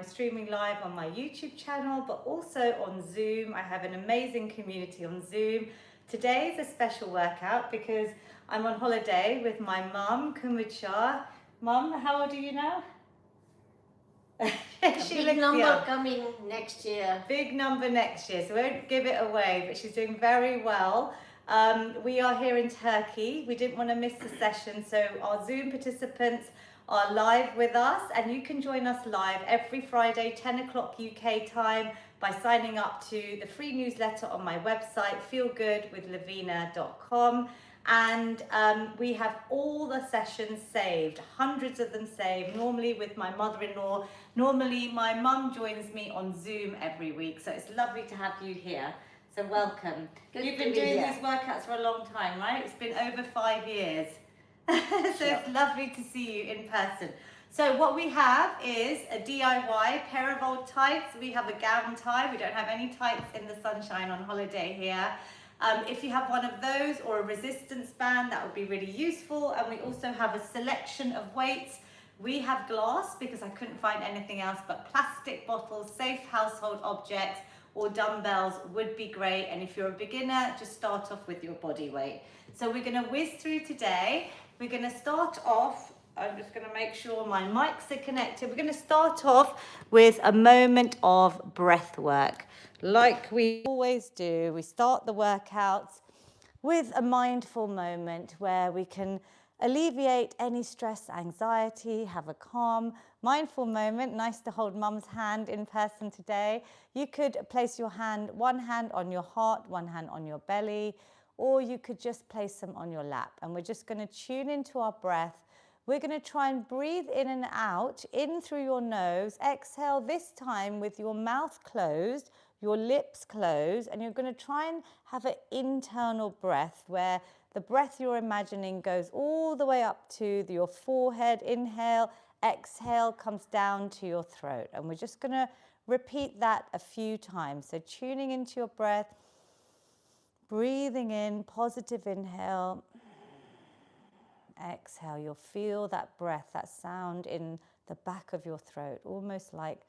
streaming live on my YouTube channel, but also on Zoom. I have an amazing community on Zoom. Today is a special workout because I'm on holiday with my mum, Kumud Shah. Mum, how old are you now? She big number young. Coming next year. Big number next year, so we won't give it away, but she's doing very well. We are here in Turkey. We didn't want to miss the session, so our Zoom participants are live with us, and you can join us live every Friday, 10 o'clock UK time, by signing up to the free newsletter on my website, feelgoodwithlavina.com. And we have all the sessions saved, hundreds of them saved, normally with my mother-in-law. Normally my mum joins me on Zoom every week, so it's lovely to have you here. So welcome. You've been doing these workouts for a long time, right? It's been over 5 years. So it's lovely to see you in person. So what we have is a DIY pair of old tights. We have a gown tie. We don't have any tights in the sunshine on holiday here. If you have one of those or a resistance band, that would be really useful. And we also have a selection of weights. We have glass because I couldn't find anything else, but plastic bottles, safe household objects, or dumbbells would be great. And if you're a beginner, just start off with your body weight. So we're going to whiz through today. We're going to start off, I'm just going to make sure my mics are connected. We're going to start off with a moment of breath work. Like we always do, we start the workouts with a mindful moment where we can alleviate any stress, anxiety, have a calm, mindful moment. Nice to hold mum's hand in person today. You could place your hand, one hand on your heart, one hand on your belly, or you could just place them on your lap. And we're just going to tune into our breath. We're going to try and breathe in and out, in through your nose. Exhale this time with your mouth closed, your lips closed, and you're going to try and have an internal breath where the breath you're imagining goes all the way up to your forehead. Inhale, exhale, comes down to your throat. And we're just going to repeat that a few times. So tuning into your breath, breathing in, positive inhale. Exhale, you'll feel that breath, that sound in the back of your throat, almost like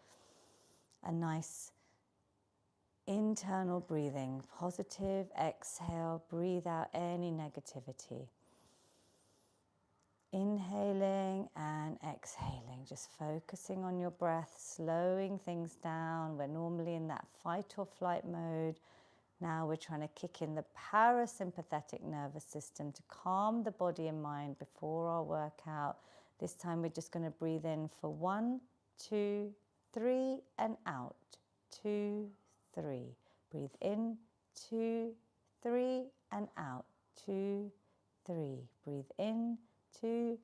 a nice internal breathing. Positive, exhale, breathe out any negativity. Inhaling and exhaling, just focusing on your breath, slowing things down. We're normally in that fight or flight mode. Now we're trying to kick in the parasympathetic nervous system to calm the body and mind before our workout. This time we're just going to breathe in for 1, 2, 3 and out. 2, 3. Breathe in, 2, 3 and out. 2, 3. Breathe in, 2,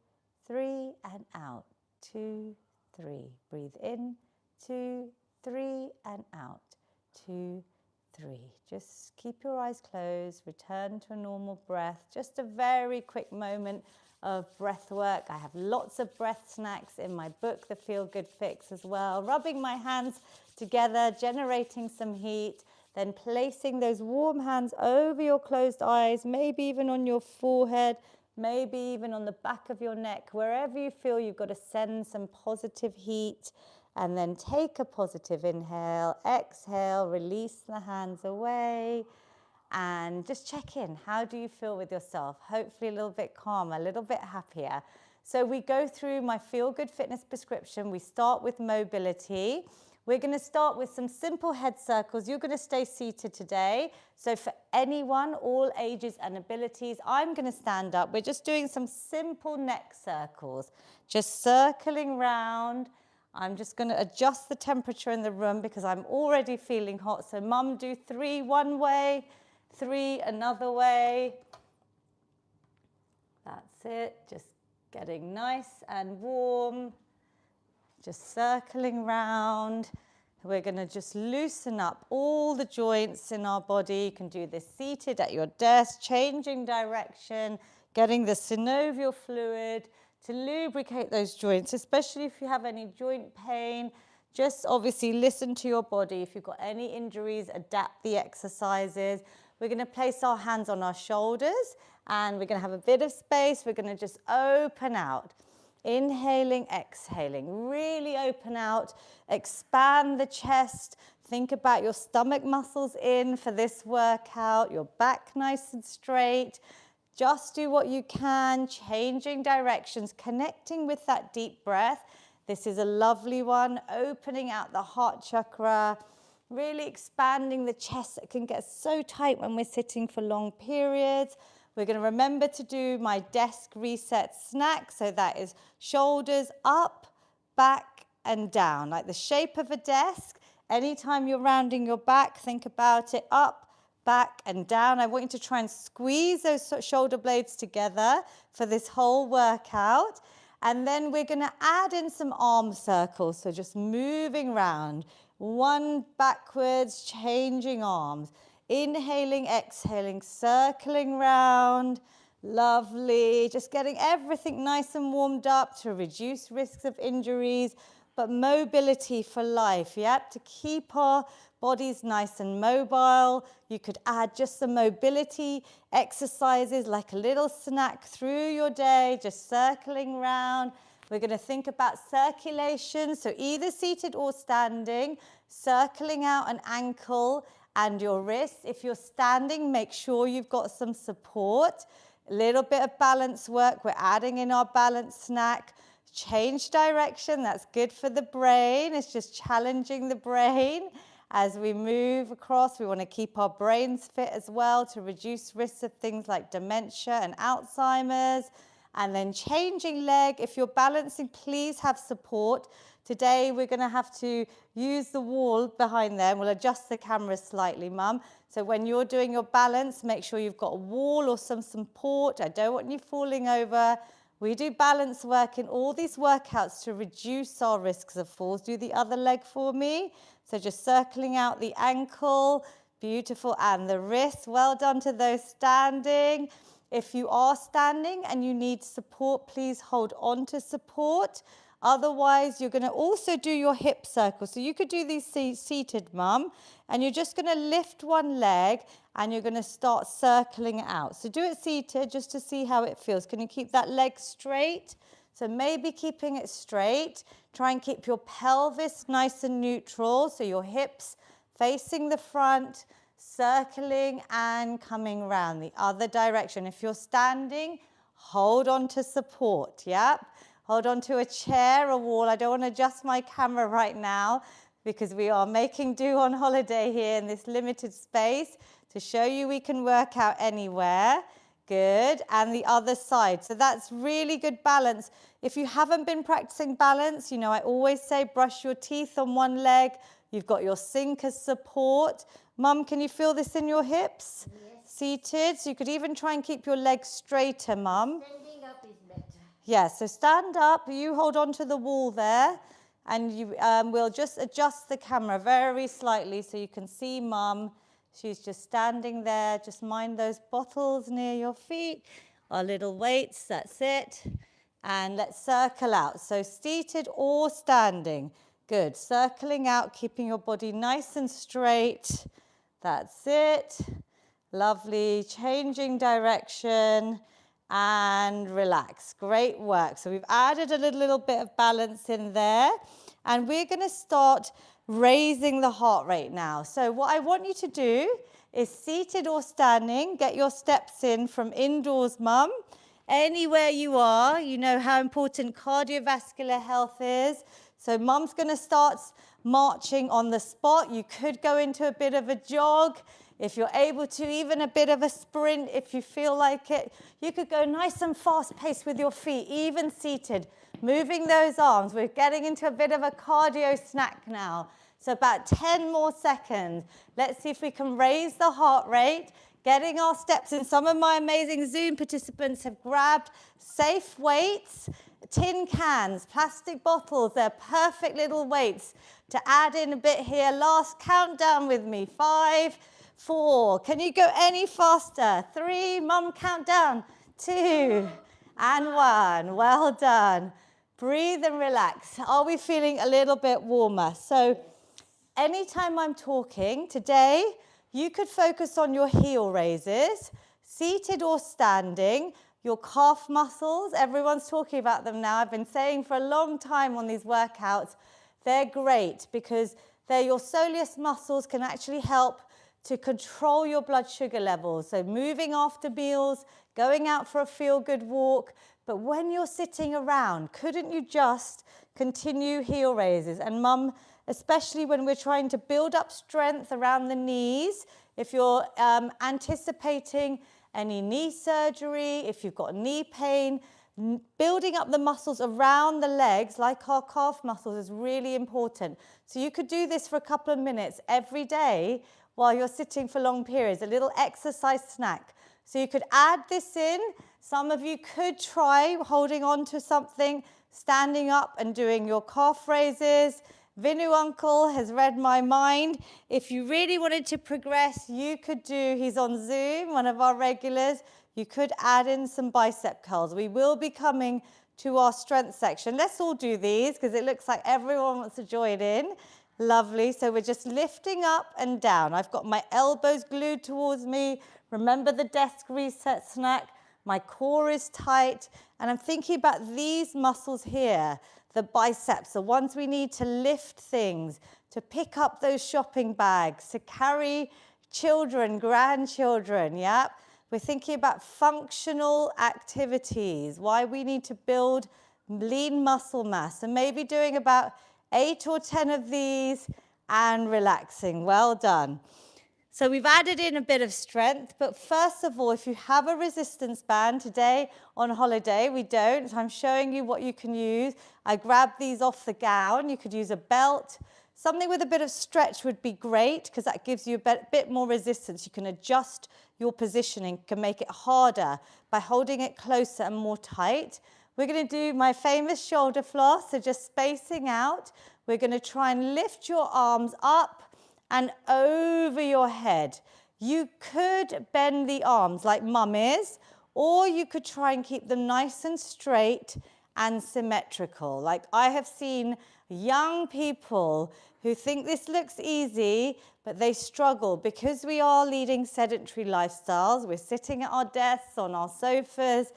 3 and out. 2, 3. Breathe in, 2, 3 and out. 2, 3. Just keep your eyes closed, return to a normal breath. Just a very quick moment of breath work. I have lots of breath snacks in my book, The Feel Good Fix, as well. Rubbing my hands together, generating some heat, then placing those warm hands over your closed eyes, maybe even on your forehead, maybe even on the back of your neck, wherever you feel you've got to send some positive heat. And then take a positive inhale, exhale, release the hands away, and just check in. How do you feel with yourself? Hopefully a little bit calmer, a little bit happier. So we go through my Feel Good Fitness prescription. We start with mobility. We're going to start with some simple head circles. You're going to stay seated today. So for anyone, all ages and abilities, I'm going to stand up. We're just doing some simple neck circles, just circling round. I'm just going to adjust the temperature in the room because I'm already feeling hot. So mum, do 3 one way, 3 another way. That's it. Just getting nice and warm. Just circling round. We're going to just loosen up all the joints in our body. You can do this seated at your desk, changing direction, getting the synovial fluid to lubricate those joints, especially if you have any joint pain. Just obviously listen to your body. If you've got any injuries, adapt the exercises. We're going to place our hands on our shoulders and we're going to have a bit of space. We're going to just open out. Inhaling, exhaling. Really open out, expand the chest. Think about your stomach muscles in for this workout, your back nice and straight. Just do what you can, changing directions, connecting with that deep breath. This is a lovely one, opening out the heart chakra, really expanding the chest that can get so tight when we're sitting for long periods. We're going to remember to do my desk reset snack. So that is shoulders up, back and down, like the shape of a desk. Anytime you're rounding your back, think about it up, back and down. I want you to try and squeeze those shoulder blades together for this whole workout. And then we're going to add in some arm circles. So just moving around, one backwards, changing arms. Inhaling, exhaling, circling round. Lovely. Just getting everything nice and warmed up to reduce risks of injuries, but mobility for life, yeah? To keep our bodies nice and mobile. You could add just some mobility exercises like a little snack through your day, just circling round. We're going to think about circulation, so either seated or standing, circling out an ankle and your wrists. If you're standing, make sure you've got some support. A little bit of balance work. We're adding in our balance snack. Change direction. That's good for the brain. It's just challenging the brain. As we move across, we want to keep our brains fit as well to reduce risks of things like dementia and Alzheimer's. And then changing leg. If you're balancing, please have support. Today, we're going to have to use the wall behind there. We'll adjust the camera slightly, Mum. So when you're doing your balance, make sure you've got a wall or some support. I don't want you falling over. We do balance work in all these workouts to reduce our risks of falls. Do the other leg for me. So just circling out the ankle. Beautiful. And the wrist. Well done to those standing. If you are standing and you need support, please hold on to support. Otherwise, you're going to also do your hip circle. So you could do these seated, Mum, and you're just going to lift one leg and you're going to start circling it out. So do it seated just to see how it feels. Can you keep that leg straight? So maybe keeping it straight. Try and keep your pelvis nice and neutral. So your hips facing the front, circling and coming around the other direction. If you're standing, hold on to support, yep. Hold on to a chair, a wall. I don't want to adjust my camera right now because we are making do on holiday here in this limited space to show you we can work out anywhere. Good. And the other side. So that's really good balance. If you haven't been practicing balance, you know, I always say brush your teeth on one leg. You've got your sink as support. Mum, can you feel this in your hips? Yes. Seated. So you could even try and keep your legs straighter, Mum. Standing up is better. Yeah, so stand up, you hold on to the wall there, and you we'll just adjust the camera very slightly so you can see Mum. She's just standing there. Just mind those bottles near your feet, our little weights, that's it. And let's circle out. So seated or standing. Good, circling out, keeping your body nice and straight. That's it. Lovely, changing direction. And relax. Great work. So we've added a little bit of balance in there. And we're going to start raising the heart rate now. So what I want you to do is seated or standing, get your steps in from indoors, Mum. Anywhere you are, you know how important cardiovascular health is. So Mum's going to start marching on the spot. You could go into a bit of a jog. If you're able to, even a bit of a sprint, if you feel like it. You could go nice and fast-paced with your feet, even seated, moving those arms. We're getting into a bit of a cardio snack now. So about 10 more seconds. Let's see if we can raise the heart rate, getting our steps in. Some of my amazing Zoom participants have grabbed safe weights, tin cans, plastic bottles. They're perfect little weights to add in a bit here. Last countdown with me. 5, 4. Can you go any faster? 3. Mum, count down. 2 and 1. Well done. Breathe and relax. Are we feeling a little bit warmer? So anytime I'm talking today, you could focus on your heel raises, seated or standing. your calf muscles. Everyone's talking about them now. I've been saying for a long time on these workouts, they're great because they're your soleus muscles, can actually help to control your blood sugar levels. So moving after meals, going out for a feel-good walk. But when you're sitting around, couldn't you just continue heel raises? And Mum, especially when we're trying to build up strength around the knees, if you're anticipating any knee surgery, if you've got knee pain, building up the muscles around the legs, like our calf muscles, is really important. So you could do this for a couple of minutes every day while you're sitting for long periods, a little exercise snack. So you could add this in. Some of you could try holding on to something, standing up and doing your calf raises. Vinu Uncle has read my mind. If you really wanted to progress, you could do, he's on Zoom, one of our regulars, you could add in some bicep curls. We will be coming to our strength section. Let's all do these because it looks like everyone wants to join in. Lovely. So we're just lifting up and down. I've got my elbows glued towards me. Remember the desk reset snack. My core is tight. And I'm thinking about these muscles here, the biceps, the ones we need to lift things, to pick up those shopping bags, to carry children, grandchildren, yeah? We're thinking about functional activities, why we need to build lean muscle mass, and maybe doing about 8 or 10 of these and relaxing. Well done. So we've added in a bit of strength, but first of all, if you have a resistance band today on holiday, we don't. I'm showing you what you can use. I grabbed these off the gown. You could use a belt. Something with a bit of stretch would be great because that gives you a bit more resistance. You can adjust your positioning, can make it harder by holding it closer and more tight. We're going to do my famous shoulder floss, so just spacing out. We're going to try and lift your arms up and over your head. You could bend the arms like Mum is, or you could try and keep them nice and straight and symmetrical. Like I have seen young people who think this looks easy, but they struggle because we are leading sedentary lifestyles. We're sitting at our desks, on our sofas,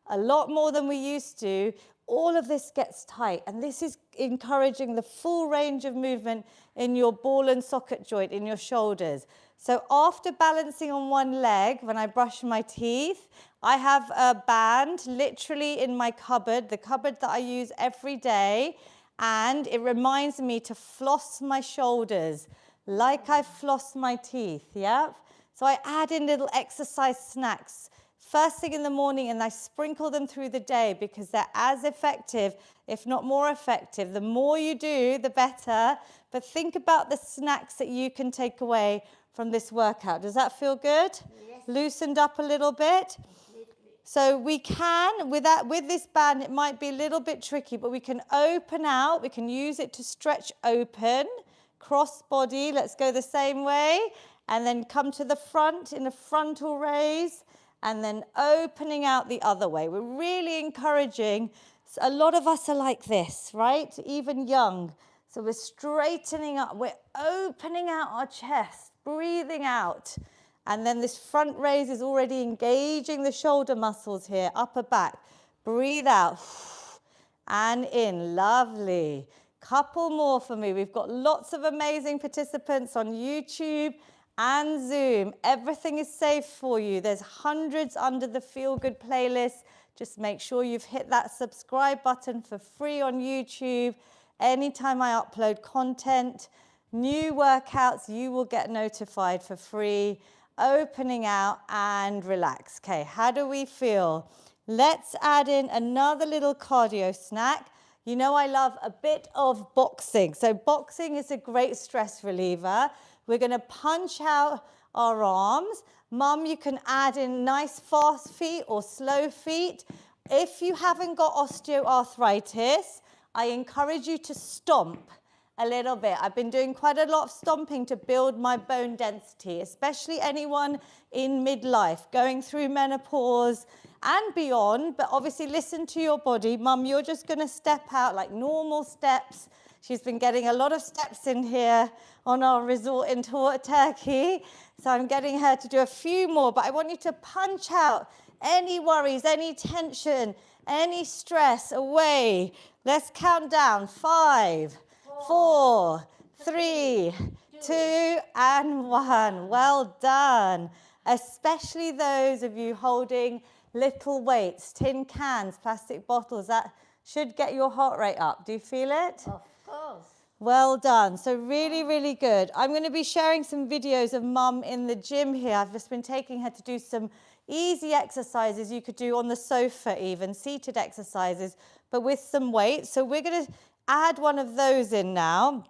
a lot more than we used to. All of this gets tight, and this is encouraging the full range of movement in your ball and socket joint, in your shoulders. So after balancing on one leg, when I brush my teeth, I have a band literally in my cupboard, the cupboard that I use every day, and it reminds me to floss my shoulders like I floss my teeth, yeah? So I add in little exercise snacks first thing in the morning, and I sprinkle them through the day because they're as effective, if not more effective. The more you do, the better. But think about the snacks that you can take away from this workout. Does that feel good? Yes. Loosened up a little bit? So we can, with this band, it might be a little bit tricky, but we can open out. We can use it to stretch open, cross body. Let's go the same way. And then come to the front in a frontal raise. And then opening out the other way. We're really encouraging. A lot of us are like this, right? Even young. So we're straightening up. We're opening out our chest, breathing out. And then this front raise is already engaging the shoulder muscles here, upper back. Breathe out and in. Lovely. Couple more for me. We've got lots of amazing participants on YouTube and Zoom. Everything is safe for you. There's hundreds under the Feel Good playlist. Just make sure you've hit that subscribe button for free on YouTube. Anytime I upload content, new workouts, you will get notified for free. Opening out and relax. Okay, how do we feel? Let's add in another little cardio snack. You know I love a bit of boxing. So boxing is a great stress reliever. We're going to punch out our arms. Mum, you can add in nice fast feet or slow feet. If you haven't got osteoarthritis, I encourage you to stomp a little bit. I've been doing quite a lot of stomping to build my bone density, especially anyone in midlife, going through menopause and beyond. But obviously listen to your body. Mum, you're just going to step out like normal steps. She's been getting a lot of steps in here on our resort in Turkey. So I'm getting her to do a few more, but I want you to punch out any worries, any tension, any stress away. Let's count down. 5, 4, 3, 2, and 1. Well done. Especially those of you holding little weights, tin cans, plastic bottles. That should get your heart rate up. Do you feel it? Of course. Well done. So really, really good. I'm going to be sharing some videos of Mum in the gym here. I've just been taking her to do some easy exercises you could do on the sofa even, seated exercises, but with some weights. So we're going to add one of those in now.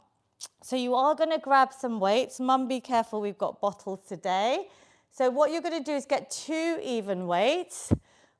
So you are going to grab some weights. Mum, be careful, we've got bottles today. So what you're going to do is get 2 even weights.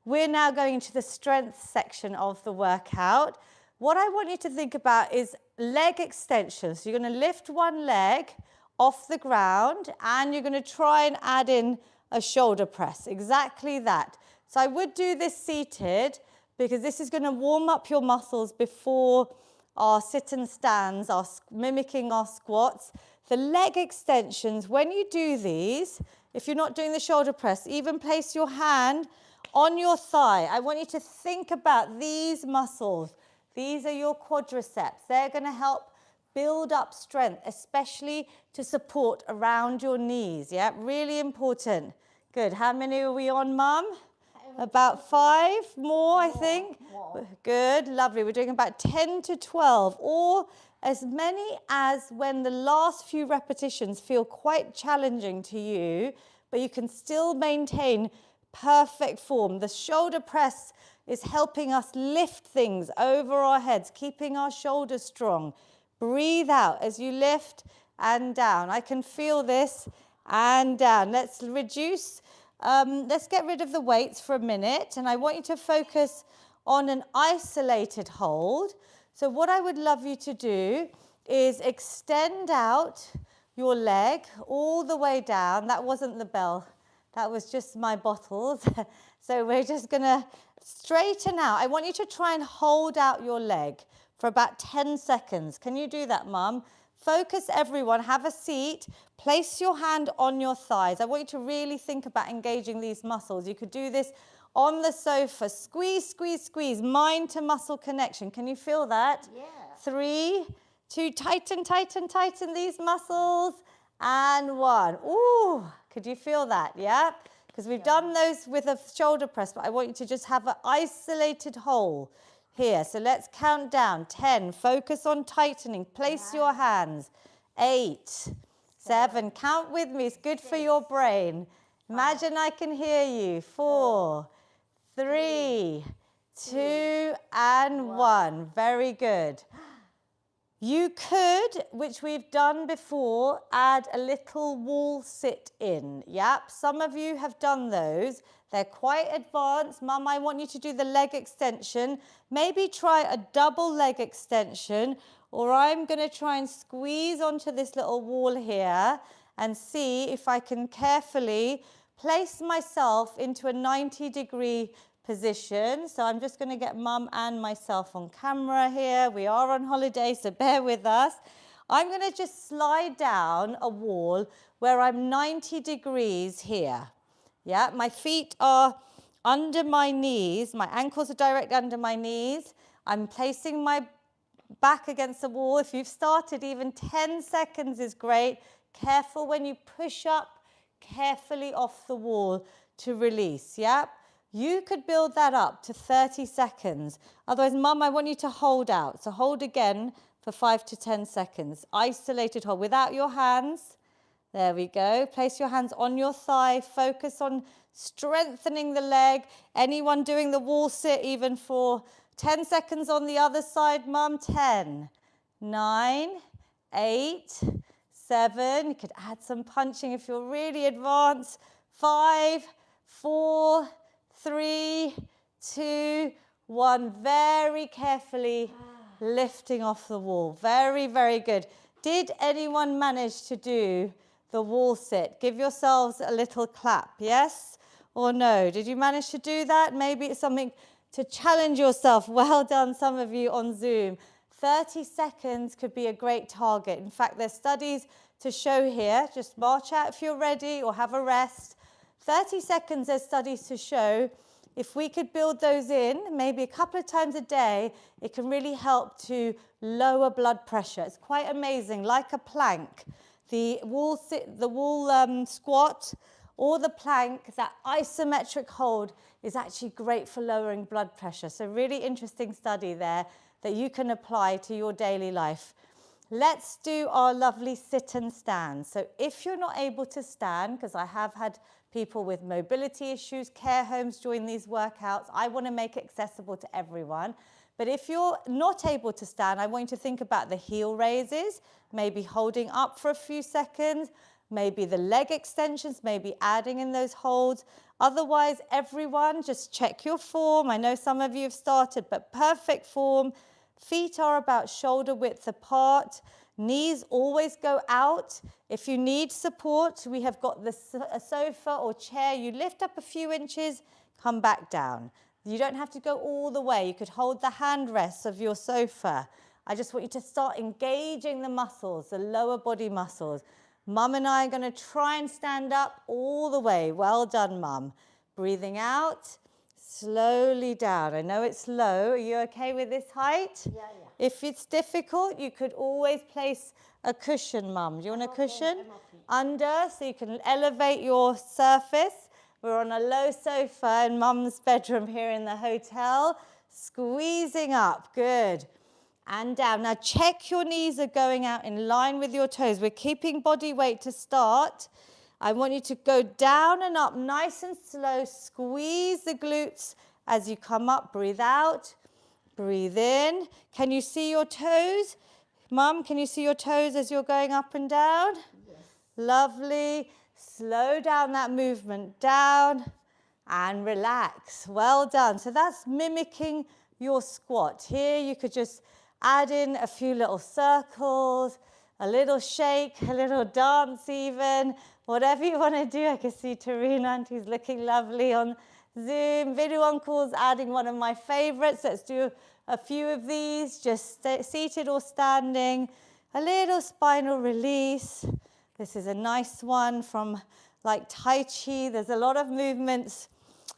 We're now going to the strength section of the workout. What I want you to think about is leg extensions. So you're going to lift one leg off the ground and you're going to try and add in a shoulder press. Exactly that. So I would do this seated because this is going to warm up your muscles before our sit and stands, mimicking our squats. The leg extensions, when you do these, if you're not doing the shoulder press, even place your hand on your thigh. I want you to think about these muscles. These are your quadriceps. They're going to help build up strength, especially to support around your knees. Yeah, really important. Good. How many are we on, Mum? About 5 more, I think. More. Good. Lovely. We're doing about 10 to 12, or as many as when the last few repetitions feel quite challenging to you, but you can still maintain perfect form. The shoulder press is helping us lift things over our heads, keeping our shoulders strong. Breathe out as you lift and down. I can feel this, and down. Let's reduce, let's get rid of the weights for a minute, and I want you to focus on an isolated hold. So what I would love you to do is extend out your leg all the way down. That wasn't the bell. That was just my bottles. So we're just going to straighten out. I want you to try and hold out your leg for about 10 seconds. Can you do that, Mum? Focus, everyone. Have a seat. Place your hand on your thighs. I want you to really think about engaging these muscles. You could do this on the sofa. Squeeze, squeeze, squeeze. Mind to muscle connection. Can you feel that? Yeah. 3, 2, tighten, tighten, tighten these muscles. And 1. Ooh, could you feel that? Yeah? Because we've done those with a shoulder press, but I want you to just have an isolated hold here. So let's count down. 10. Focus on tightening. Place your hands. 8, 7. Count with me. It's good for your brain. Imagine I can hear you. 4, 3, 2, and 1. Very good. You could, which we've done before, add a little wall sit in. Yep, some of you have done those. They're quite advanced. Mum, I want you to do the leg extension. Maybe try a double leg extension, or I'm going to try and squeeze onto this little wall here and see if I can carefully place myself into a 90-degree position. So I'm just going to get Mum and myself on camera here. We are on holiday, so bear with us. I'm going to just slide down a wall where I'm 90 degrees here. Yeah, my feet are under my knees. My ankles are directly under my knees. I'm placing my back against the wall. If you've started, even 10 seconds is great. Careful when you push up, carefully off the wall to release. Yeah. You could build that up to 30 seconds. Otherwise, Mum, I want you to hold out. So hold again for 5 to 10 seconds. Isolated hold without your hands. There we go. Place your hands on your thigh. Focus on strengthening the leg. Anyone doing the wall sit even for 10 seconds on the other side, Mum? 10, 9, 8, 7. You could add some punching if you're really advanced. 5, 4, 3, 2, 1. Very carefully lifting off the wall. Very, very good. Did anyone manage to do the wall sit? Give yourselves a little clap, yes or no? Did you manage to do that? Maybe it's something to challenge yourself. Well done, some of you on Zoom. 30 seconds could be a great target. In fact, there's studies to show here. Just march out if you're ready or have a rest. 30 seconds, there's studies to show, if we could build those in, maybe a couple of times a day, it can really help to lower blood pressure. It's quite amazing, like a plank. The wall squat or the plank, that isometric hold is actually great for lowering blood pressure. So really interesting study there that you can apply to your daily life. Let's do our lovely sit and stand. So if you're not able to stand, because I have had people with mobility issues, care homes join these workouts, I want to make it accessible to everyone. But if you're not able to stand, I want you to think about the heel raises, maybe holding up for a few seconds, maybe the leg extensions, maybe adding in those holds. Otherwise, everyone, just check your form. I know some of you have started, but perfect form. Feet are about shoulder width apart. Knees always go out. If you need support, we have got a sofa or chair. You lift up a few inches, come back down. You don't have to go all the way. You could hold the hand rests of your sofa. I just want you to start engaging the muscles, the lower body muscles. Mum and I are going to try and stand up all the way. Well done, Mum. Breathing out. Slowly down. I know it's low. Are you okay with this height? Yeah. If it's difficult, you could always place a cushion, Mum. Do you want a cushion? Under, so you can elevate your surface. We're on a low sofa in Mum's bedroom here in the hotel. Squeezing up. Good. And down. Now check your knees are going out in line with your toes. We're keeping body weight to start. I want you to go down and up nice and slow. Squeeze the glutes as you come up. Breathe out. Breathe in. Can you see your toes? Mum, can you see your toes as you're going up and down? Yes. Lovely. Slow down that movement. Down and relax. Well done. So that's mimicking your squat. Here you could just add in a few little circles, a little shake, a little dance even. Whatever you want to do. I can see Tarina Auntie's looking lovely on Zoom. Video Uncle's adding one of my favorites. Let's do a few of these, just seated or standing. A little spinal release. This is a nice one from like Tai Chi. There's a lot of movements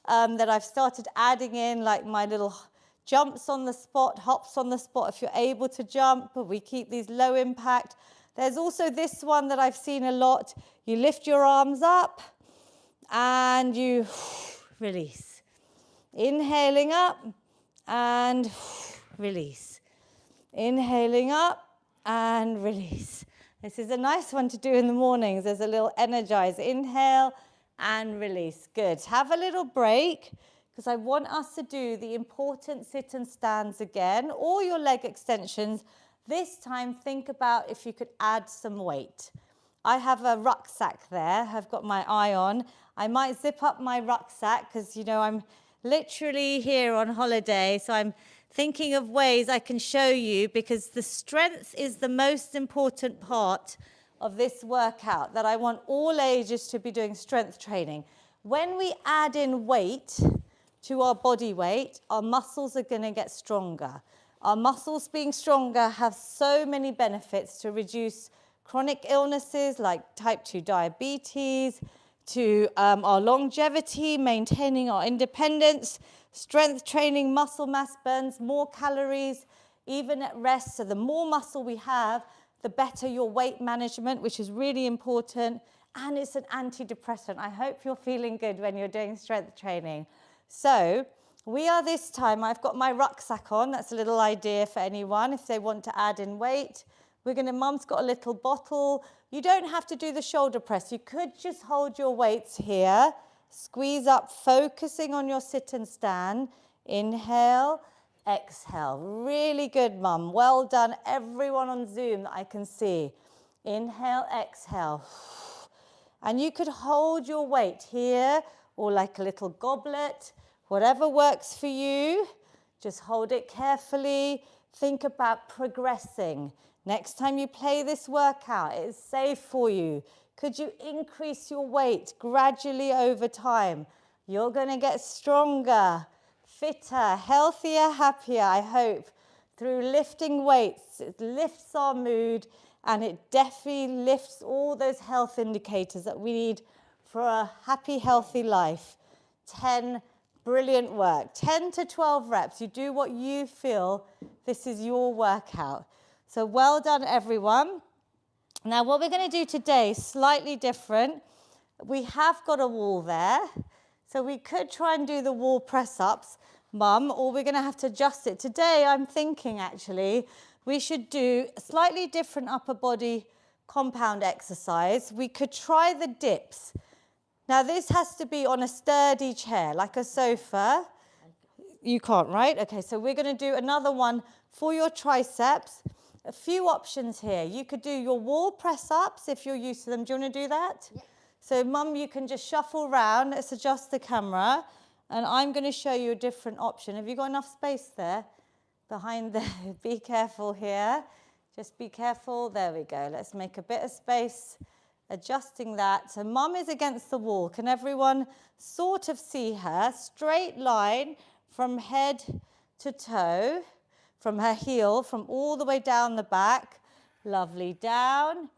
that I've started adding in, like my little jumps on the spot, hops on the spot if you're able to jump, but we keep these low impact. There's also this one that I've seen a lot. You lift your arms up and you release. Inhaling up and release. Inhaling up and release. This is a nice one to do in the mornings. There's a little energize. Inhale and release. Good. Have a little break because I want us to do the important sit and stands again, or your leg extensions. This time, think about if you could add some weight. I have a rucksack there. I've got my eye on. I might zip up my rucksack because, you know, I'm literally here on holiday. So I'm thinking of ways I can show you, because the strength is the most important part of this workout, that I want all ages to be doing strength training. When we add in weight to our body weight, our muscles are going to get stronger. Our muscles being stronger have so many benefits to reduce chronic illnesses like type 2 diabetes, to our longevity, maintaining our independence. Strength training, muscle mass burns more calories, even at rest. So the more muscle we have, the better your weight management, which is really important. And it's an antidepressant. I hope you're feeling good when you're doing strength training. So we are this time, I've got my rucksack on. That's a little idea for anyone if they want to add in weight. Mum's got a little bottle. You don't have to do the shoulder press. You could just hold your weights here. Squeeze up, focusing on your sit and stand. Inhale, exhale. Really good, Mum. Well done, everyone on Zoom that I can see. Inhale, exhale. And you could hold your weight here or like a little goblet, whatever works for you. Just hold it carefully. Think about progressing. Next time you play this workout, it is safe for you. Could you increase your weight gradually over time? You're going to get stronger, fitter, healthier, happier, I hope, through lifting weights. It lifts our mood, and it definitely lifts all those health indicators that we need for a happy, healthy life. 10 brilliant work. 10 to 12 reps. You do what you feel. This is your workout. So well done, everyone. Now, what we're going to do today is slightly different. We have got a wall there. So we could try and do the wall press-ups, Mum, or we're going to have to adjust it. Today, I'm thinking, actually, we should do a slightly different upper body compound exercise. We could try the dips. Now, this has to be on a sturdy chair, like a sofa. You can't, right? Okay, so we're going to do another one for your triceps. A few options here. You could do your wall press-ups if you're used to them. Do you want to do that? Yeah. So, Mum, you can just shuffle round. Let's adjust the camera. And I'm going to show you a different option. Have you got enough space there? Behind there. Be careful here. Just be careful. There we go. Let's make a bit of space. Adjusting that. So, Mum is against the wall. Can everyone sort of see her? Straight line from head to toe. From her heel, from all the way down the back. Lovely. Down.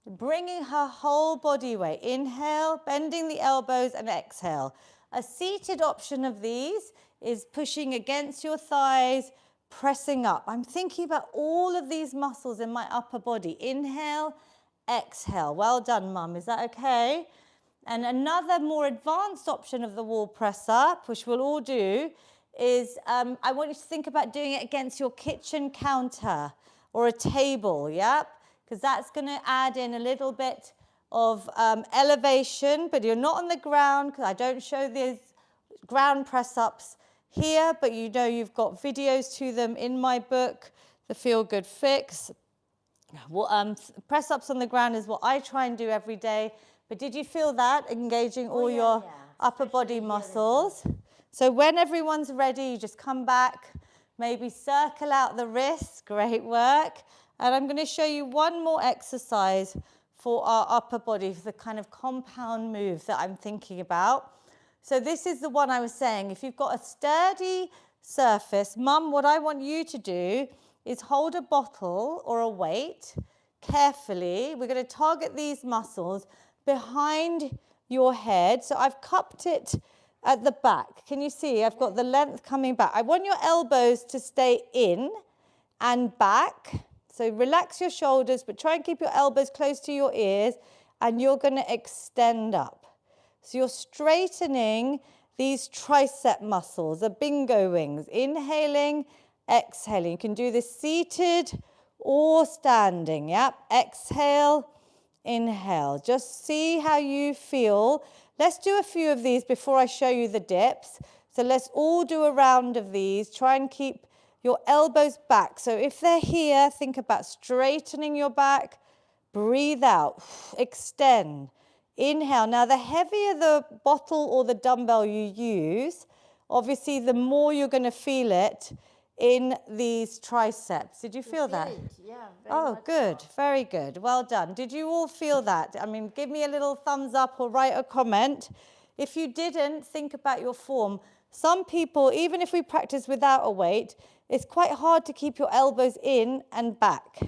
Bringing her whole body weight. Inhale, bending the elbows, and exhale. A seated option of these is pushing against your thighs, pressing up. I'm thinking about all of these muscles in my upper body. Inhale, exhale. Well done, Mum. Is that okay? And another more advanced option of the wall press up, which we'll all do, is I want you to think about doing it against your kitchen counter or a table, yeah? Because that's going to add in a little bit of elevation, but you're not on the ground, because I don't show these ground press-ups here, but you know you've got videos to them in my book, The Feel Good Fix. Well, press-ups on the ground is what I try and do every day, but did you feel that, engaging all your upper body muscles? So when everyone's ready, you just come back, maybe circle out the wrists, great work. And I'm going to show you one more exercise for our upper body, for the kind of compound move that I'm thinking about. So this is the one I was saying, if you've got a sturdy surface, Mum, what I want you to do is hold a bottle or a weight carefully. We're going to target these muscles behind your head. So I've cupped it at the back. Can you see? I've got the length coming back. I want your elbows to stay in and back. So relax your shoulders, but try and keep your elbows close to your ears, and you're going to extend up. So you're straightening these tricep muscles, the bingo wings. Inhaling, exhaling. You can do this seated or standing. Yep. Exhale, inhale. Just see how you feel. Let's do a few of these before I show you the dips. So let's all do a round of these. Try and keep your elbows back. So if they're here, think about straightening your back. Breathe out. Extend. Inhale. Now, the heavier the bottle or the dumbbell you use, obviously, the more you're going to feel it in these triceps. Did you feel that? Yeah, oh, good. So. Very good. Well done. Did you all feel that? I mean, give me a little thumbs up or write a comment. If you didn't, think about your form. Some people, even if we practice without a weight, it's quite hard to keep your elbows in and back.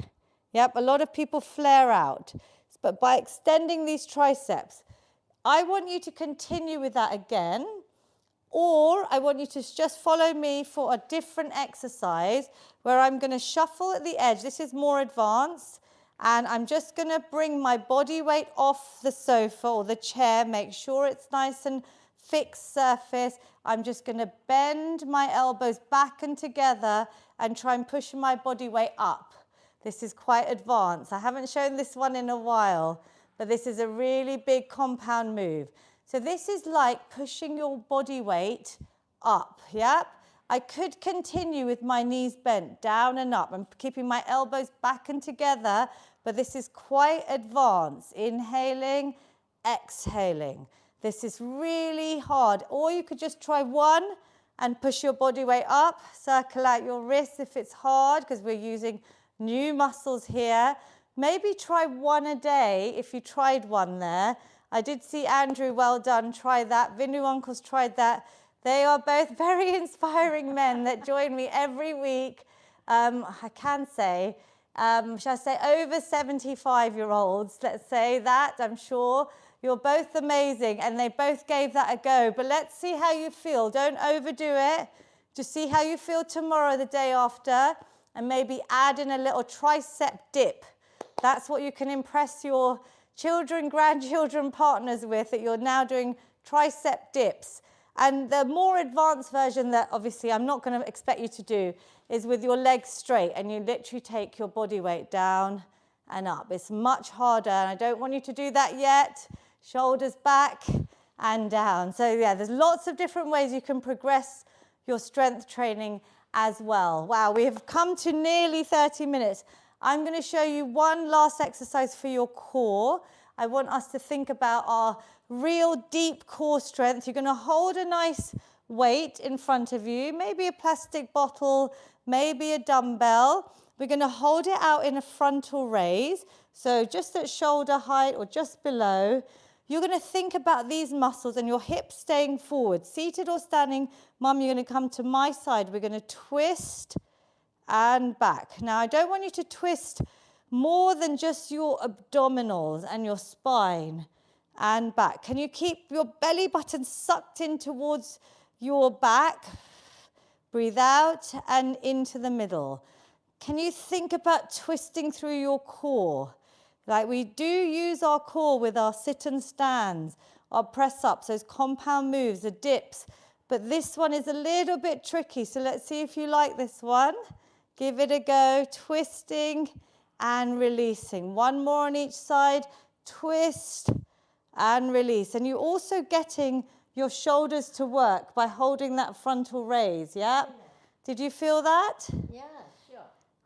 Yep, a lot of people flare out. But by extending these triceps, I want you to continue with that again. Or I want you to just follow me for a different exercise where I'm going to shuffle at the edge. This is more advanced. And I'm just going to bring my body weight off the sofa or the chair. Make sure it's nice and fixed surface. I'm just going to bend my elbows back and together and try and push my body weight up. This is quite advanced. I haven't shown this one in a while, but this is a really big compound move. So this is like pushing your body weight up, yep? I could continue with my knees bent down and up. I'm keeping my elbows back and together, but this is quite advanced. Inhaling, exhaling. This is really hard. Or you could just try one and push your body weight up. Circle out your wrists if it's hard, because we're using new muscles here. Maybe try one a day if you tried one there. I did see Andrew, well done, try that. Vinu Uncle's tried that. They are both very inspiring men that join me every week. I can say, shall I say over 75-year-olds, let's say that, I'm sure. You're both amazing, and they both gave that a go. But let's see how you feel. Don't overdo it. Just see how you feel tomorrow, the day after, and maybe add in a little tricep dip. That's what you can impress your children, grandchildren, partners with, that you're now doing tricep dips. And the more advanced version that obviously I'm not going to expect you to do is with your legs straight, and you literally take your body weight down and up. It's much harder, and I don't want you to do that yet. Shoulders back and down. So yeah, there's lots of different ways you can progress your strength training as well. Wow, we have come to nearly 30 minutes. I'm going to show you one last exercise for your core. I want us to think about our real deep core strength. You're going to hold a nice weight in front of you, maybe a plastic bottle, maybe a dumbbell. We're going to hold it out in a frontal raise, so just at shoulder height or just below. You're going to think about these muscles and your hips staying forward. Seated or standing, Mum, you're going to come to my side. We're going to twist and back. Now, I don't want you to twist more than just your abdominals and your spine and back. Can you keep your belly button sucked in towards your back? Breathe out and into the middle. Can you think about twisting through your core? Like we do use our core with our sit and stands, our press ups, those compound moves, the dips. But this one is a little bit tricky. So let's see if you like this one. Give it a go, twisting and releasing. One more on each side, twist and release. And you're also getting your shoulders to work by holding that frontal raise, yeah? Did you feel that? Yeah, sure.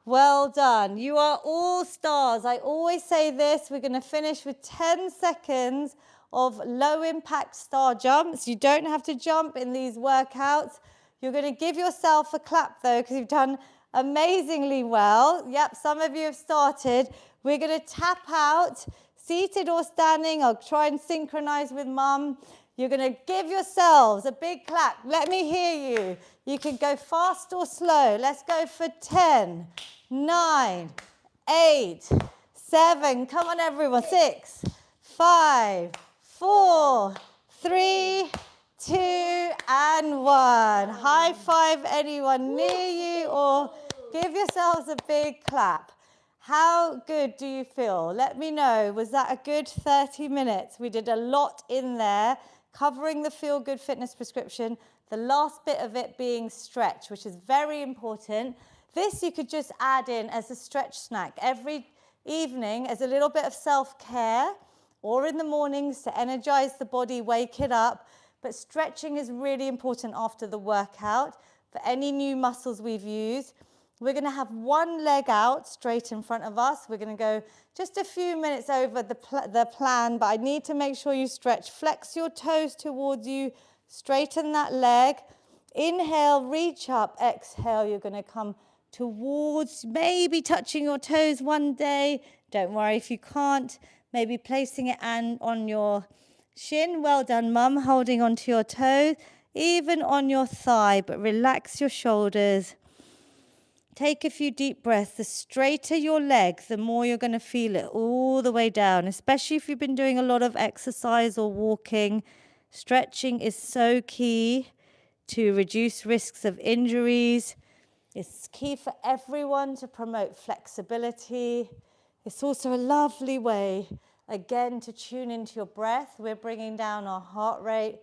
Well done. You are all stars. I always say this. We're going to finish with 10 seconds of low impact star jumps. You don't have to jump in these workouts. You're going to give yourself a clap though, because you've done amazingly well. Yep, some of you have started. We're going to tap out, seated or standing. I'll try and synchronize with Mum. You're going to give yourselves a big clap. Let me hear you. You can go fast or slow. Let's go for 10, 9, 8, 7. Come on, everyone. 6, 5, 4, 3, 2, and 1. High five anyone near you, or give yourselves a big clap. How good do you feel? Let me know. Was that a good 30 minutes? We did a lot in there, covering the Feel Good Fitness prescription, the last bit of it being stretch, which is very important. This you could just add in as a stretch snack every evening as a little bit of self-care, or in the mornings to energize the body, wake it up. But stretching is really important after the workout for any new muscles we've used. We're going to have one leg out straight in front of us. We're going to go just a few minutes over the plan, but I need to make sure you stretch. Flex your toes towards you, straighten that leg. Inhale, reach up. Exhale, you're going to come towards, maybe touching your toes one day. Don't worry if you can't. Maybe placing it on your shin. Well done, Mum, holding onto your toes, even on your thigh, but relax your shoulders. Take a few deep breaths. The straighter your leg, the more you're going to feel it all the way down, especially if you've been doing a lot of exercise or walking. Stretching is so key to reduce risks of injuries. It's key for everyone to promote flexibility. It's also a lovely way, again, to tune into your breath. We're bringing down our heart rate,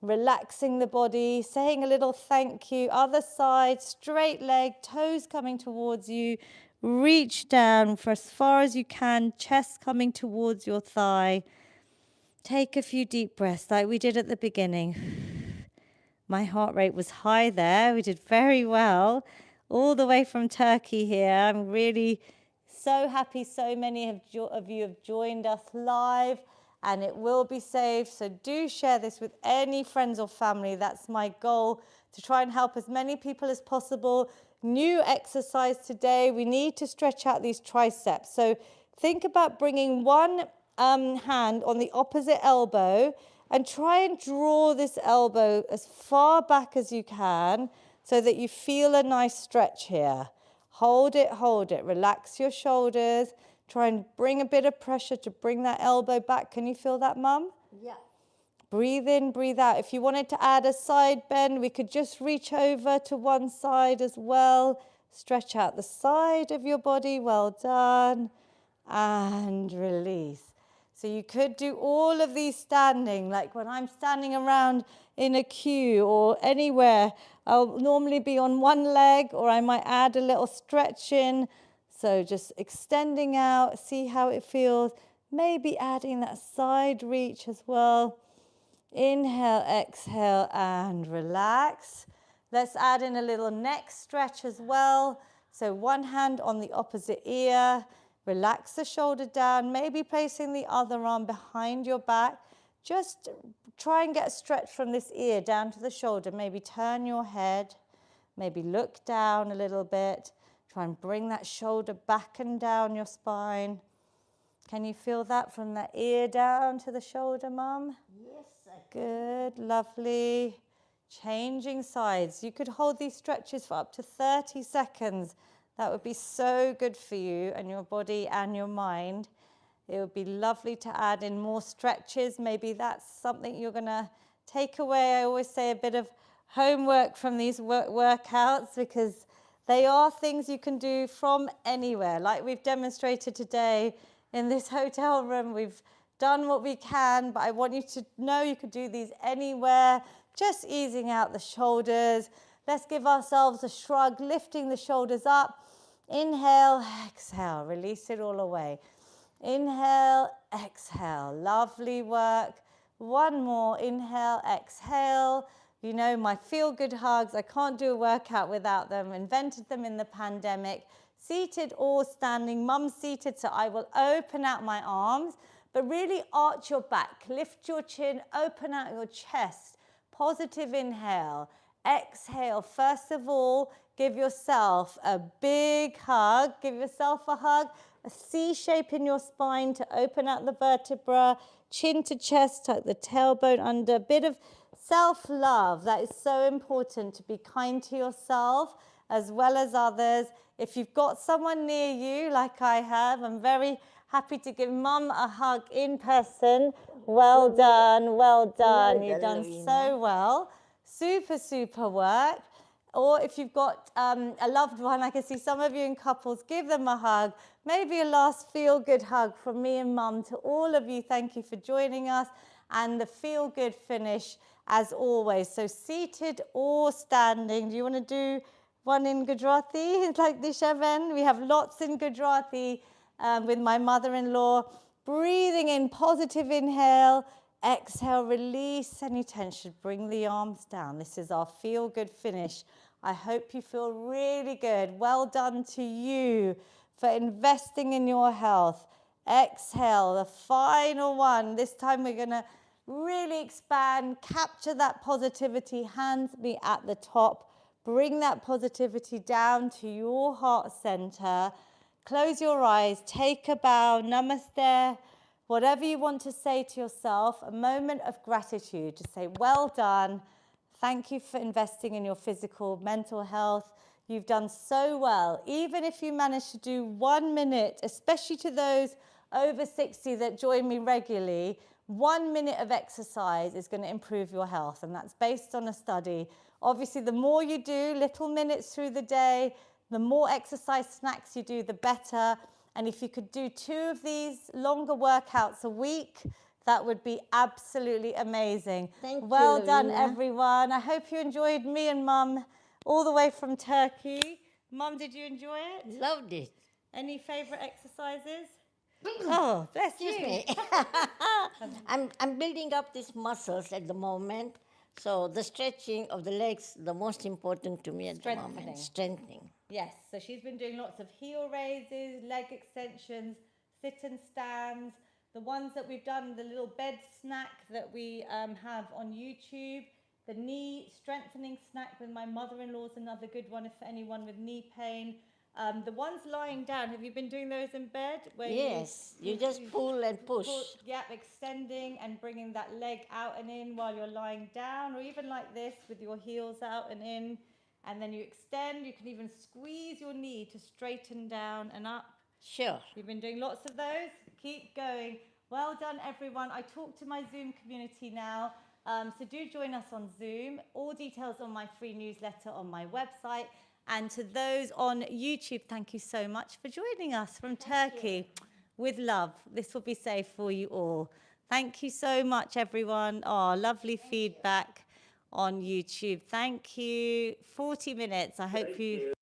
relaxing the body, saying a little thank you. Other side, straight leg, toes coming towards you. Reach down for as far as you can, chest coming towards your thigh. Take a few deep breaths like we did at the beginning. My heart rate was high there. We did very well. All the way from Turkey here. I'm really so happy so many of you have joined us live, and it will be saved. So do share this with any friends or family. That's my goal, to try and help as many people as possible. New exercise today. We need to stretch out these triceps. So think about bringing one hand on the opposite elbow and try and draw this elbow as far back as you can so that you feel a nice stretch here. Hold it, relax your shoulders. Try and bring a bit of pressure to bring that elbow back. Can you feel that, Mum? Yeah. Breathe in, breathe out. If you wanted to add a side bend, we could just reach over to one side as well. Stretch out the side of your body. Well done. And release. So you could do all of these standing, like when I'm standing around in a queue or anywhere, I'll normally be on one leg, or I might add a little stretch in. So just extending out, see how it feels. Maybe adding that side reach as well. Inhale, exhale, and relax. Let's add in a little neck stretch as well. So one hand on the opposite ear. Relax the shoulder down, maybe placing the other arm behind your back. Just try and get a stretch from this ear down to the shoulder. Maybe turn your head, maybe look down a little bit. Try and bring that shoulder back and down your spine. Can you feel that from the ear down to the shoulder, Mum? Yes, I Good, lovely. Changing sides. You could hold these stretches for up to 30 seconds. That would be so good for you and your body and your mind. It would be lovely to add in more stretches. Maybe that's something you're going to take away. I always say a bit of homework from these workouts, because they are things you can do from anywhere. Like we've demonstrated today in this hotel room, we've done what we can, but I want you to know you could do these anywhere, just easing out the shoulders. Let's give ourselves a shrug, lifting the shoulders up. Inhale, exhale, release it all away. Inhale, exhale, lovely work. One more, inhale, exhale. You know, my feel-good hugs, I can't do a workout without them. Invented them in the pandemic. Seated or standing, Mum's seated, so I will open out my arms, but really arch your back, lift your chin, open out your chest. Positive inhale. Exhale, first of all, give yourself a big hug. Give yourself a hug, a C shape in your spine to open out the vertebra, chin to chest, tuck the tailbone under. A bit of self-love. That is so important, to be kind to yourself as well as others. If you've got someone near you, like I have, I'm very happy to give Mum a hug in person. Well done, well done. You've done so well. Super, super work. Or if you've got a loved one, I can see some of you in couples, give them a hug. Maybe a last feel-good hug from me and Mum to all of you. Thank you for joining us. And the feel-good finish, as always. So seated or standing. Do you want to do one in Gujarati, like Dishaben? We have lots in Gujarati with my mother-in-law. Breathing in, positive inhale. Exhale, release any tension. Bring the arms down. This is our feel-good finish. I hope you feel really good. Well done to you for investing in your health. Exhale, the final one. This time we're going to really expand, capture that positivity. Hands be at the top. Bring that positivity down to your heart center. Close your eyes, take a bow, namaste. Whatever you want to say to yourself, a moment of gratitude to say, well done. Thank you for investing in your physical, mental health. You've done so well. Even if you manage to do 1 minute, especially to those over 60 that join me regularly, 1 minute of exercise is going to improve your health. And that's based on a study. Obviously, the more you do, little minutes through the day, the more exercise snacks you do, the better. And if you could do 2 of these longer workouts a week, that would be absolutely amazing. Thank you, well done, Lavina. everyone. I hope you enjoyed me and Mum all the way from Turkey. Mum, did you enjoy it? Loved it. Any favourite exercises? Oh, bless Excuse you. me. I'm building up these muscles at the moment. So the stretching of the legs, the most important to me at the moment. Strengthening. Yes, so she's been doing lots of heel raises, leg extensions, sit and stands, the ones that we've done, the little bed snack that we have on YouTube, the knee strengthening snack with my mother-in-law is another good one for anyone with knee pain. The ones lying down, have you been doing those in bed? Where Yes, you just pull and push. Extending and bringing that leg out and in while you're lying down, or even like this with your heels out and in. And then you extend, you can even squeeze your knee to straighten down and up. Sure. You've been doing lots of those. Keep going. Well done, everyone. I talk to my Zoom community now. So do join us on Zoom. All details on my free newsletter on my website. And to those on YouTube, thank you so much for joining us from Turkey. With love. This will be safe for you all. Thank you so much, everyone. Oh, lovely feedback on YouTube. Thank you. 40 minutes. I hope you